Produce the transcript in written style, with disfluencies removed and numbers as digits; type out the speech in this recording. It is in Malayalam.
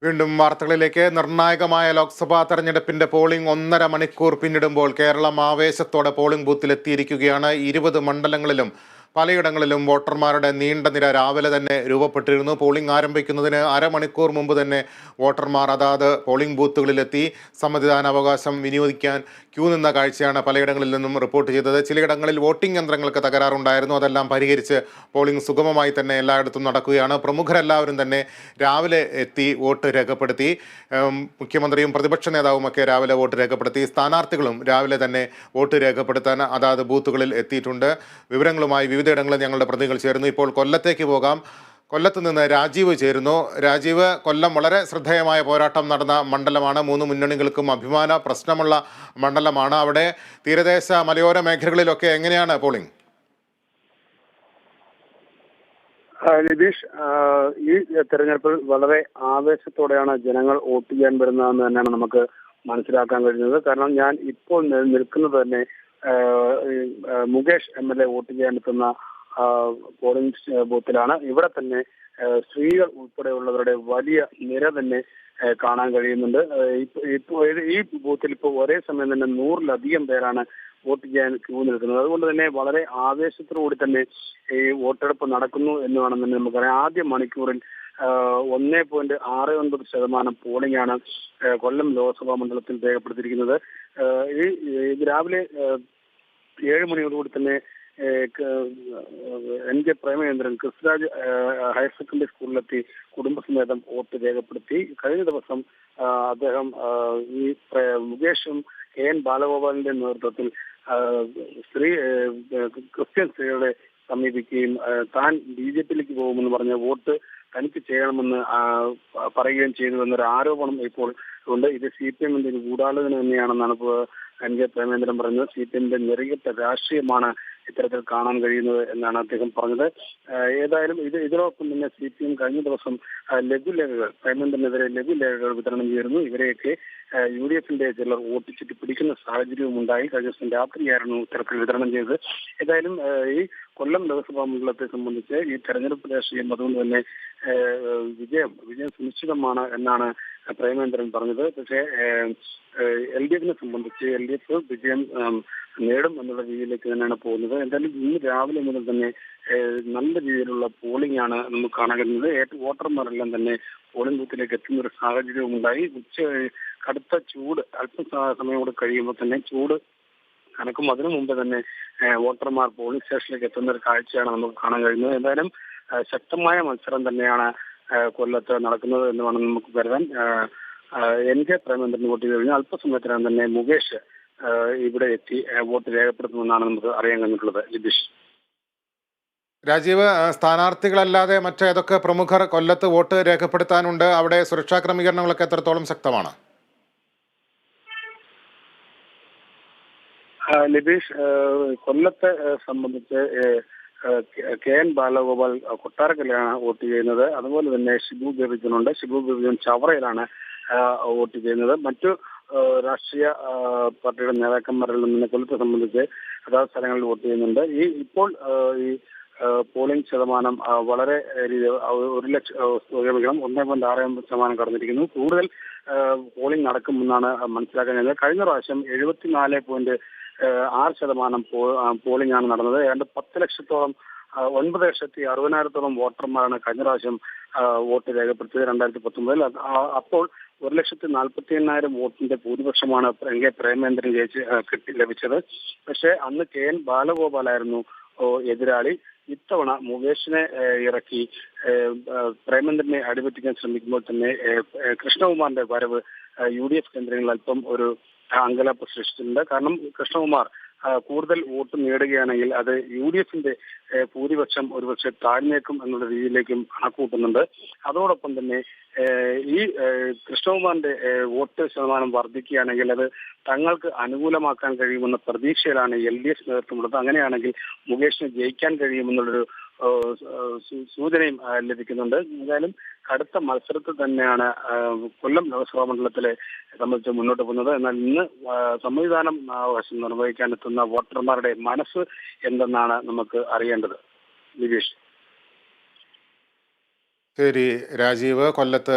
വീണ്ടും വാർത്തകളിലേക്ക്. നിർണായകമായ ലോക്സഭാ തെരഞ്ഞെടുപ്പിന്റെ പോളിംഗ് 1.5 മണിക്കൂർ പിന്നിടുമ്പോൾ കേരളം ആവേശത്തോടെ പോളിംഗ് ബൂത്തിലെത്തിയിരിക്കുകയാണ്. 20 മണ്ഡലങ്ങളിലും പലയിടങ്ങളിലും വോട്ടർമാരുടെ നീണ്ട നിര രാവിലെ തന്നെ രൂപപ്പെട്ടിരുന്നു. പോളിംഗ് ആരംഭിക്കുന്നതിന് അരമണിക്കൂർ മുമ്പ് തന്നെ വോട്ടർമാർ അതാത് പോളിംഗ് ബൂത്തുകളിലെത്തി സമ്മതിദാനാവകാശം വിനിയോഗിക്കാൻ ക്യൂ നിന്ന കാഴ്ചയാണ് പലയിടങ്ങളിൽ നിന്നും റിപ്പോർട്ട് ചെയ്തത്. ചിലയിടങ്ങളിൽ വോട്ടിംഗ് യന്ത്രങ്ങൾക്ക് തകരാറുണ്ടായിരുന്നു. അതെല്ലാം പരിഹരിച്ച് പോളിംഗ് സുഗമമായി തന്നെ എല്ലായിടത്തും നടക്കുകയാണ്. പ്രമുഖരെല്ലാവരും തന്നെ രാവിലെ എത്തി വോട്ട് രേഖപ്പെടുത്തി. മുഖ്യമന്ത്രിയും പ്രതിപക്ഷ നേതാവുമൊക്കെ രാവിലെ വോട്ട് രേഖപ്പെടുത്തി. സ്ഥാനാർത്ഥികളും രാവിലെ തന്നെ വോട്ട് രേഖപ്പെടുത്താൻ അതാത് ബൂത്തുകളിൽ എത്തിയിട്ടുണ്ട്. വിവരങ്ങളുമായി വിവിധയിടങ്ങളിൽ ഞങ്ങളുടെ പ്രതിനിധികൾ ചേരുന്നു. ഇപ്പോൾ കൊല്ലത്തേക്ക് പോകാം. കൊല്ലത്ത് നിന്ന് രാജീവ് ചേരുന്നു. രാജീവ്, കൊല്ലം വളരെ ശ്രദ്ധേയമായ പോരാട്ടം നടന്ന മണ്ഡലമാണ്. 3 മുന്നണികൾക്കും അഭിമാന പ്രശ്നമുള്ള മണ്ഡലമാണ്. അവിടെ തീരദേശ മലയോര മേഖലകളിലൊക്കെ എങ്ങനെയാണ് പോളിംഗ്? നിതീഷ്, ഈ തെരഞ്ഞെടുപ്പിൽ വളരെ ആവേശത്തോടെയാണ് ജനങ്ങൾ വോട്ട് ചെയ്യാൻ വരുന്നതെന്ന് തന്നെയാണ് നമുക്ക് മനസ്സിലാക്കാൻ കഴിയുന്നത്. കാരണം ഞാൻ ഇപ്പോൾ നിൽക്കുന്നത് തന്നെ മുകേഷ് MLA വോട്ട് ചെയ്യാൻ എത്തുന്ന പോളിംഗ് ബൂത്തിലാണ്. ഇവിടെ തന്നെ സ്ത്രീകൾ ഉൾപ്പെടെയുള്ളവരുടെ വലിയ നിര തന്നെ കാണാൻ കഴിയുന്നുണ്ട്. ഈ ബൂത്തിൽ ഇപ്പോൾ ഒരേ സമയം തന്നെ 100-ലധികം പേരാണ് വോട്ട് ചെയ്യാൻ ക്യൂ നിൽക്കുന്നത്. അതുകൊണ്ട് തന്നെ വളരെ ആവേശത്തോടുകൂടി തന്നെ ഈ വോട്ടെടുപ്പ് നടക്കുന്നു എന്ന് വേണം തന്നെ നമുക്കറിയാം. ആദ്യ മണിക്കൂറിൽ 1.69% പോളിംഗ് ആണ് കൊല്ലം ലോക്സഭാ മണ്ഡലത്തിൽ രേഖപ്പെടുത്തിയിരിക്കുന്നത്. ഈ രാവിലെ 7 മണിയോടുകൂടി തന്നെ NK Premachandran Kristuraj higher secondary സ്കൂളിലെത്തി കുടുംബസമേതം വോട്ട് രേഖപ്പെടുത്തി. കഴിഞ്ഞ ദിവസം അദ്ദേഹം ഈ മുകേഷും KN ബാലഗോപാലിന്റെ നേതൃത്വത്തിൽ ക്രിസ്ത്യൻ സ്ത്രീകളെ സമീപിക്കുകയും താൻ BJPയിലേക്ക് പോകുമെന്ന് പറഞ്ഞ വോട്ട് തനിക്ക് ചെയ്യണമെന്ന് പറയുകയും ചെയ്തു എന്നൊരു ആരോപണം ഇപ്പോൾ ഉണ്ട്. ഇത് CPMന്റെ ഒരു ഗൂഢാലോചന തന്നെയാണെന്നാണ് ഇപ്പോൾ NK പ്രേമേന്ദ്രൻ പറഞ്ഞത്. CPMന്റെ നെറികെട്ട രാഷ്ട്രീയമാണ് ഇത്തരത്തിൽ കാണാൻ കഴിയുന്നത് എന്നാണ് അദ്ദേഹം പറഞ്ഞത്. ഏതായാലും ഇതിനോടൊപ്പം തന്നെ CPM കഴിഞ്ഞ ദിവസം ലഘുലേഖകൾ പ്രേമേന്ദ്രനെതിരെ ലഘുലേഖകൾ വിതരണം ചെയ്തിരുന്നു. ഇവരെയൊക്കെ UDFന്റെ ചിലർ വോട്ടിച്ചിട്ട് പിടിക്കുന്ന സാഹചര്യവും ഉണ്ടായി. കഴിഞ്ഞ ദിവസം രാത്രിയായിരുന്നു ഇത്തരത്തിൽ വിതരണം ചെയ്തത്. ഏതായാലും ഈ കൊല്ലം ലോക്സഭാ മണ്ഡലത്തെ സംബന്ധിച്ച് ഈ തെരഞ്ഞെടുപ്പ് രാഷ്ട്രീയം അതുകൊണ്ട് തന്നെ വിജയം സുനിശ്ചിതമാണ് എന്നാണ് പ്രേമേന്ദ്രൻ പറഞ്ഞത്. പക്ഷേ LDFനെ സംബന്ധിച്ച് LDF വിജയം നേടും എന്നുള്ള രീതിയിലേക്ക് തന്നെയാണ് പോകുന്നത്. എന്തായാലും ഇന്ന് രാവിലെ മുതൽ തന്നെ നല്ല രീതിയിലുള്ള പോളിംഗ് ആണ് നമുക്ക് കാണാൻ കഴിയുന്നത്. വോട്ടർമാരെല്ലാം തന്നെ പോളിംഗ് ബൂത്തിലേക്ക് എത്തുന്ന ഒരു സാഹചര്യവും ഉണ്ടായി. കടുത്ത ചൂട് അല്പം സമയം കൂടെ കഴിയുമ്പോൾ തന്നെ ചൂട് കനക്കും. അതിനു മുമ്പ് തന്നെ വോട്ടർമാർ പോളിംഗ് സ്റ്റേഷനിലേക്ക് എത്തുന്ന ഒരു കാഴ്ചയാണ് നമുക്ക് കാണാൻ കഴിയുന്നത്. എന്തായാലും ശക്തമായ മത്സരം തന്നെയാണ് കൊല്ലത്ത് നടക്കുന്നത് എന്ന് വേണം നമുക്ക് കരുതാൻ. NK പ്രേമേന്ദ്രൻ വോട്ട് ചെയ്ത് കഴിഞ്ഞാൽ അല്പസമയത്തിനകം തന്നെ മുകേഷ് ഇവിടെ എത്തി വോട്ട് രേഖപ്പെടുത്തുമെന്നാണ് നമുക്ക് അറിയാൻ കഴിഞ്ഞിട്ടുള്ളത്. ജിതീഷ്. രാജീവ്, സ്ഥാനാർത്ഥികളല്ലാതെ മറ്റേതൊക്കെ പ്രമുഖർ കൊല്ലത്ത് വോട്ട് രേഖപ്പെടുത്താനുണ്ട്? അവിടെ സുരക്ഷാ ക്രമീകരണങ്ങളൊക്കെ എത്രത്തോളം ശക്തമാണ്? നിതീഷ്, കൊല്ലത്തെ സംബന്ധിച്ച് KN ബാലഗോപാൽ കൊട്ടാരക്കരയിലാണ് വോട്ട് ചെയ്യുന്നത്. അതുപോലെ തന്നെ ഷിബു ബേബിജനുണ്ട്. ഷിബു ബേബിജൻ ചവറയിലാണ് വോട്ട് ചെയ്യുന്നത്. മറ്റു രാഷ്ട്രീയ പാർട്ടിയുടെ നേതാക്കന്മാരിൽ നിന്ന് കൊല്ലത്തെ സംബന്ധിച്ച് അതാത് സ്ഥലങ്ങളിൽ വോട്ട് ചെയ്യുന്നുണ്ട്. ഇപ്പോൾ ഈ പോളിംഗ് ശതമാനം വളരെ 1.69% കടന്നിരിക്കുന്നു. കൂടുതൽ പോളിംഗ് നടക്കുമെന്നാണ് മനസ്സിലാക്കാൻ കഴിയുന്നത്. കഴിഞ്ഞ പ്രാവശ്യം 74.6% പോളിംഗ് ആണ് നടന്നത്. ഏതാണ്ട് 9,60,60,000 വോട്ടർമാരാണ് കഴിഞ്ഞ പ്രാവശ്യം വോട്ട് രേഖപ്പെടുത്തിയത് 2019. അപ്പോൾ 1,40,40,000 വോട്ടിന്റെ ഭൂരിപക്ഷമാണ് NK പ്രേമേന്ദ്രൻ ലഭിച്ചത്. പക്ഷേ അന്ന് KN ബാലഗോപാലായിരുന്നു എതിരാളി. ഇത്തവണ മുകേഷിനെ ഇറക്കി പ്രേമേന്ദ്രനെ അടിപറ്റിക്കാൻ ശ്രമിക്കുമ്പോൾ തന്നെ കൃഷ്ണകുമാറിന്റെ വരവ് UDF കേന്ദ്രങ്ങളിൽ അല്പം ഒരു അങ്കലാപ്പ് സൃഷ്ടിച്ചിട്ടുണ്ട്. കാരണം കൃഷ്ണകുമാർ കൂടുതൽ വോട്ട് നേടുകയാണെങ്കിൽ അത് UDFന്റെ ഭൂരിപക്ഷം ഒരുപക്ഷെ താഴ്ന്നേക്കും എന്നുള്ള രീതിയിലേക്കും കണക്കൂട്ടുന്നുണ്ട്. അതോടൊപ്പം തന്നെ ഈ കൃഷ്ണകുമാറിന്റെ വോട്ട് ശതമാനം വർദ്ധിക്കുകയാണെങ്കിൽ അത് തങ്ങൾക്ക് അനുകൂലമാക്കാൻ കഴിയുമെന്ന പ്രതീക്ഷയിലാണ് LDF നേതൃത്വമുള്ളത്. അങ്ങനെയാണെങ്കിൽ മുകേഷിന് ജയിക്കാൻ കഴിയുമെന്നുള്ളൊരു സൂചനയും ലഭിക്കുന്നുണ്ട്. എന്തായാലും കടുത്ത മത്സരത്തിൽ തന്നെയാണ് കൊല്ലം ലോക്സഭാ മണ്ഡലത്തിലെ സംബന്ധിച്ച് മുന്നോട്ട് പോകുന്നത്. എന്നാൽ ഇന്ന് സമ്മതിദാനം അവകാശം നിർവഹിക്കാൻ എത്തുന്ന വോട്ടർമാരുടെ മനസ്സ് എന്തെന്നാണ് നമുക്ക് അറിയേണ്ടത്. നിതീഷ്. ശരി രാജീവ്, കൊല്ലത്ത്